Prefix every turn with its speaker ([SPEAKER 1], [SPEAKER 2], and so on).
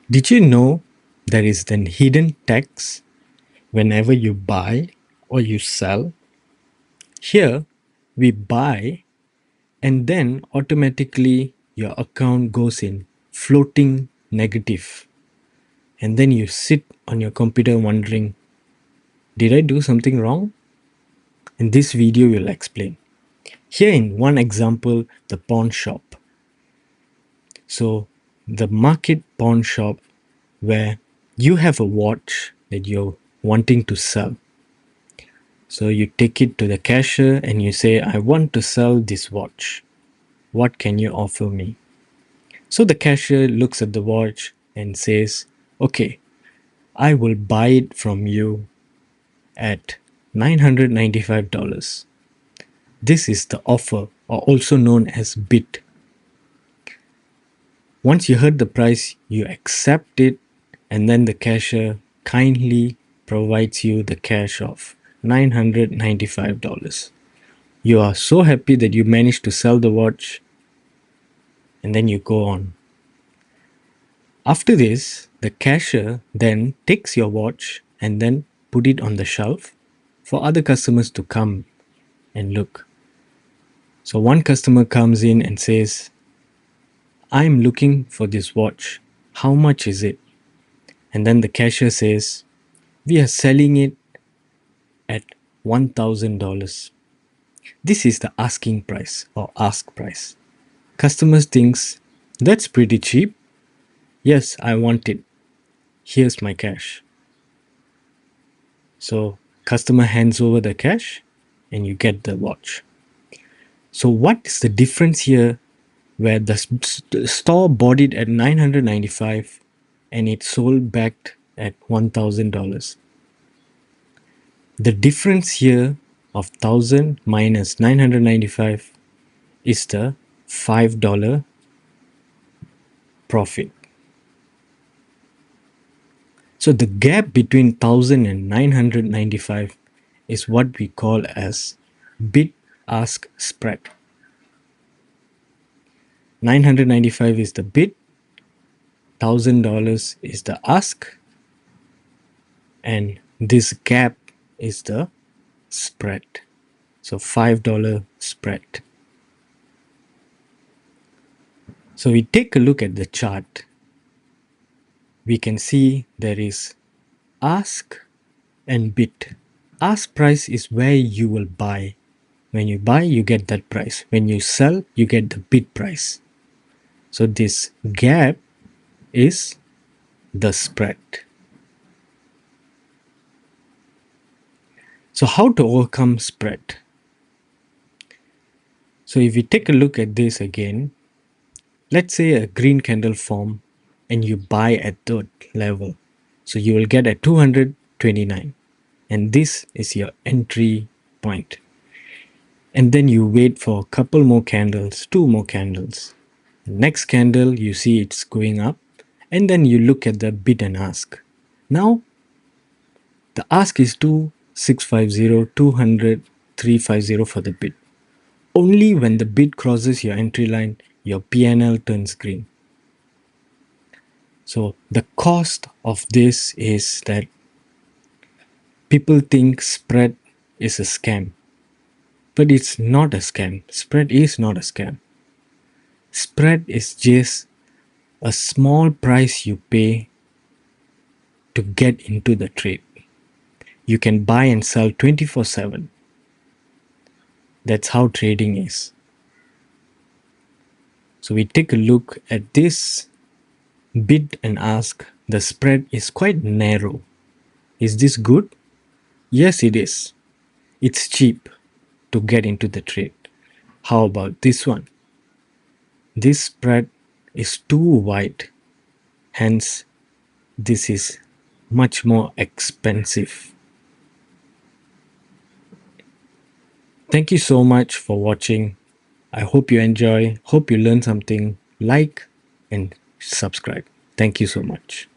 [SPEAKER 1] Did you know there is an hidden tax whenever you buy or you sell? Here, we buy and then automatically your account goes in floating negative. And then you sit on your computer wondering, did I do something wrong? In this video, we'll explain. Here in one example, the pawn shop. So, the market pawn shop where you have a watch that you're wanting to sell. So, you take it to the cashier and you say, I want to sell this watch. What can you offer me? So, the cashier looks at the watch and says, okay, I will buy it from you at $995. This is the offer, or also known as bid. Once you heard the price, you accept it, and then the cashier kindly provides you the cash of $995. You are so happy that you managed to sell the watch, and then you go on. After this, the cashier then takes your watch and then put it on the shelf for other customers to come and look. So one customer comes in and says, I'm looking for this watch. How much is it? And then the cashier says, we are selling it at $1,000. This is the asking price or ask price. Customers thinks, that's pretty cheap. Yes, I want it. Here's my cash. So customer hands over the cash and you get the watch. So what is the difference here where the store bought it at $995 and it sold back at $1,000? The difference here of 1000 minus 995 is the $5 profit. So the gap between 1000 and 995 is what we call as bid ask spread. 995 is the bid, $1,000 is the ask, and this gap is the spread. So $5 spread. So we take a look at the chart. We can see there is ask and bid. Ask price is where you will buy. When you buy, you get that price. When you sell, you get the bid price. So this gap is the spread. So how to overcome spread? So if we take a look at this again, let's say a green candle form and you buy at that level. So you will get at 229 and this is your entry point. And then you wait for a couple more candles, 2 more candles. Next candle you see it's going up and then you look at the bid and ask. Now the ask is 2650, 200, 350 for the bid. Only when the bid crosses your entry line, your PNL turns green. So the cost of this is that people think spread is a scam. But it's not a scam. Spread is not a scam. Spread is just a small price you pay to get into the trade. You can buy and sell 24/7. That's how trading is. So we take a look at this bid and ask. The spread is quite narrow. Is this good? Yes, it is. It's cheap to get into the trade. How about this one? This spread is too wide. Hence, this is much more expensive. Thank you so much for watching. I hope you enjoy, hope you learn something. Like and subscribe. Thank you so much.